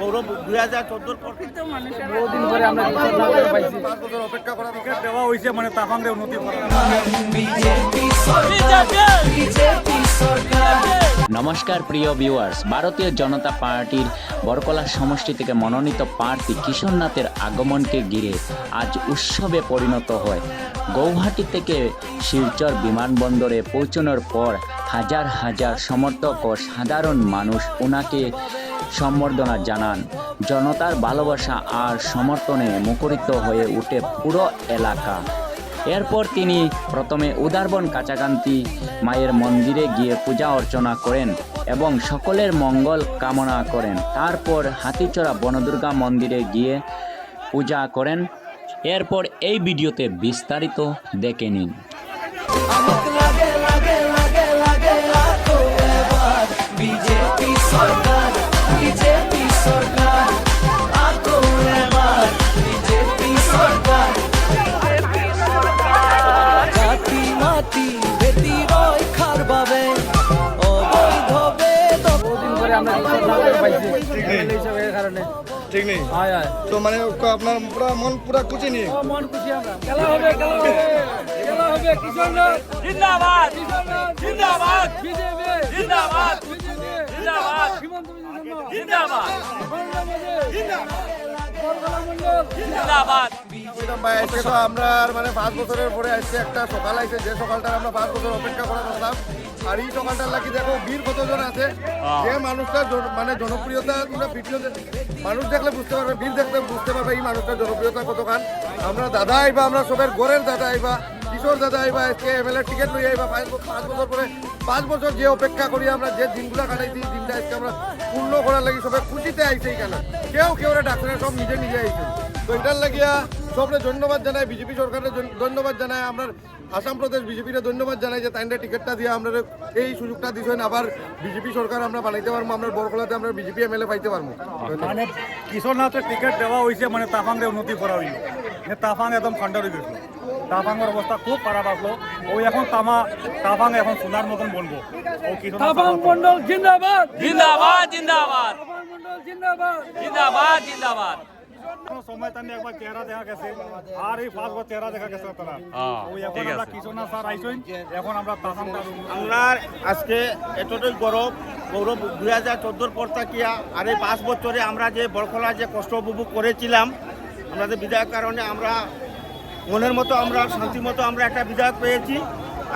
গৌরব 2014 পর কিন্তু মানুষের বহুদিন পরে আমরা পাইছি 5 বছর অপেক্ষা করা টিকিট দেওয়া হয়েছে মানে তাফাংরে উন্নতি করা। নমস্কার প্রিয় ভিউয়ার্স, ভারতীয় জনতা পার্টির বরকলা সমষ্টি থেকে মনোনীত প্রার্থী কিশোরনাথের আগমনকে ঘিরে আজ উৎসবে পরিণত হয়। গৌহাটি থেকে শিলচর বিমানবন্দরে পৌঁছানোর পর হাজার হাজার সমর্থক ও সাধারণ মানুষ ওনাকে সম্বর্ধনা জানান। জনতার ভালোবাসা আর সমর্থনে মুখরিত হয়ে ওঠে পুরো এলাকা। এরপর তিনি প্রথমে উদারবন কাছাকান্তি মায়ের মন্দিরে গিয়ে পূজা অর্চনা করেন এবং সকলের মঙ্গল কামনা করেন। তারপর হাতিচড়া বনদুর্গা মন্দিরে গিয়ে পূজা করেন। এরপর এই ভিডিওতে বিস্তারিত দেখে নিন। ঠিক নেই তো মানে আপনার পুরো মন পুরো খুশি নিয়ে মন খুশি আমরা খেলা হবে কিশোরনাথ জিন্দাবাদ জিন্দাবাদ বিজেপি জিন্দাবাদ জিন্দাবাদ হিমন্ত বিশ্ব শর্মা জিন্দাবাদ জিন্দাবাদ আমরা মানে 5 বছরের পরে আসছে একটা সকাল আইছে, যে সকালটা আমরা 5 বছর অপেক্ষা করা করলাম। আর এই সকালটার লাগি দেখো বীর কতজন আছে, যে মানুষটা মানে জনপ্রিয়তা তোমরা ভিডিও মানুষ দেখলে বুঝতে পারবে, বীর দেখলে বুঝতে পারবে এই মানুষটার জনপ্রিয়তা কতখান। আমরা দাদা আইবা, আমরা সবের ঘরের দাদা আইবা, কিশোর দাদা আইবা, আজকে এমএলএ টিকিট লই আইবা। 5 বছর পরে 5 বছর যে অপেক্ষা করি আমরা, যে দিনগুলো কাটাইছি, দিনটা আজকে আমরা পূর্ণ করার লাগি সবাই খুশিতে আইছে। এখানে কেউ ডাক্তারের সব নিজে আইছে। তো এটার লাগিয়া সবরে ধন্যবাদ জানাই, বিজেপি সরকারের ধন্যবাদ জানাই, আমরা আসাম প্রদেশ বিজেপির ধন্যবাদ জানাই যে তাইনটা টিকিটটা দিয়ে আমরা এই সুযোগটা দিয়েছেন। আবার বিজেপি সরকার আমরা বানাইতে পারবো, আমরা বরকলাতে আমরা বিজেপি এমএলএ পাইতে পারবো। মানে কিশোরনাথের টিকিট দেওয়া হয়েছে মানে তাফাংরে উন্নতি করা হইল। তাফাং একদম ঠান্ডা হয়ে গেছিল, তাফাংয়ের অবস্থা খুব খারাপ আসলো। ওই এখন তাফাং এখন সোনার মতন বলবো। ও তাফাং মন্ডল জিন্দাবাদ জিন্দাবাদ জিন্দাবাদ তাফাং মন্ডল জিন্দাবাদ জিন্দাবাদ জিন্দাবাদ। সময় তার একবার চেহারা দেখা গেছে, আর এই 5 বছর চেহারা দেখা গেছে তারা। ওই এখন আমরা কিশোরনাথ স্যার আইসইন, এখন আমরা তাফাংটা আমরা আজকে এতটাই গৌরব 2014 পর থাকিয়া আর এই 5 বছরে আমরা যে বরকলা যে কষ্ট উপভোগ করেছিলাম, আমাদের বিধায়ক কারণে আমরা মনের মতো আমরা শান্তি মতো আমরা একটা বিধায়ক পেয়েছি।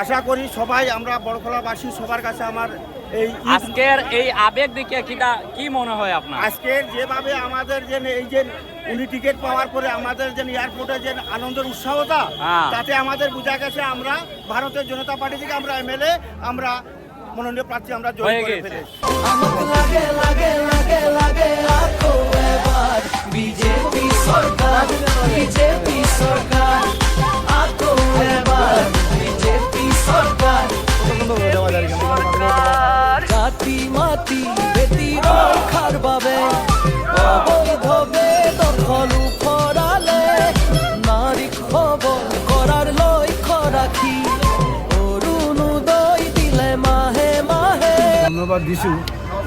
আশা করি সবাই আমরা বরকলাবাসী সবার কাছে আমার আজকের এই আবেগ দেখে কি মনে হয় আপনার? আজকে যেভাবে আমাদের যে এই যে উনি টিকিট পাওয়ার পরে আমাদের যে এয়ারপোর্টে যে আনন্দের উৎসাহতা, তাতে আমাদের বোঝা গেছে আমরা ভারতীয় জনতা পার্টি থেকে আমরা এমএলএ, আমরা মনোনীত প্রার্থী আমরা জয় করে ফেলেছি। বিজেপি সরকার বিজেপি সরকার জাতি মাটি বেটি রক্ষার বাবে অবৈধবে দখল করালে নারী খবর করার লক্ষ্য রাখি অরুণোদয় দিলে মাহে মাহে। ধন্যবাদ দিছোঁ।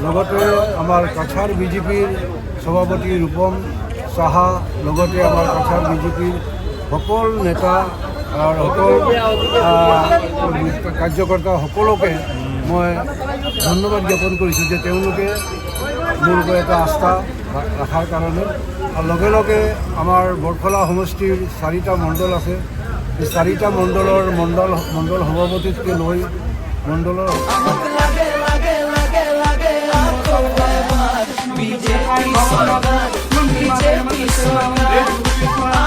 লগতে আমাৰ কাছাৰ বিজেপিৰ সভাপতি ৰূপম সাহা, লগতে আমাৰ কাছাৰ বিজেপিৰ সকল নেতা আৰু সকল কাৰ্যকৰ্তা সকলোকে মই ধন্যবাদ জ্ঞাপন কৰিছোঁ যে তেওঁলোকে মোৰ ওপৰত এটা আস্থা ৰখাৰ কাৰণে। আৰু লগে লগে আমাৰ বৰকলা সমষ্টিৰ 4টা মণ্ডল আছে, এই 4টা মণ্ডলৰ মণ্ডল সভাপতিতকৈ লৈ মণ্ডলৰ বিজেপি সরকার বিজেপি সরকার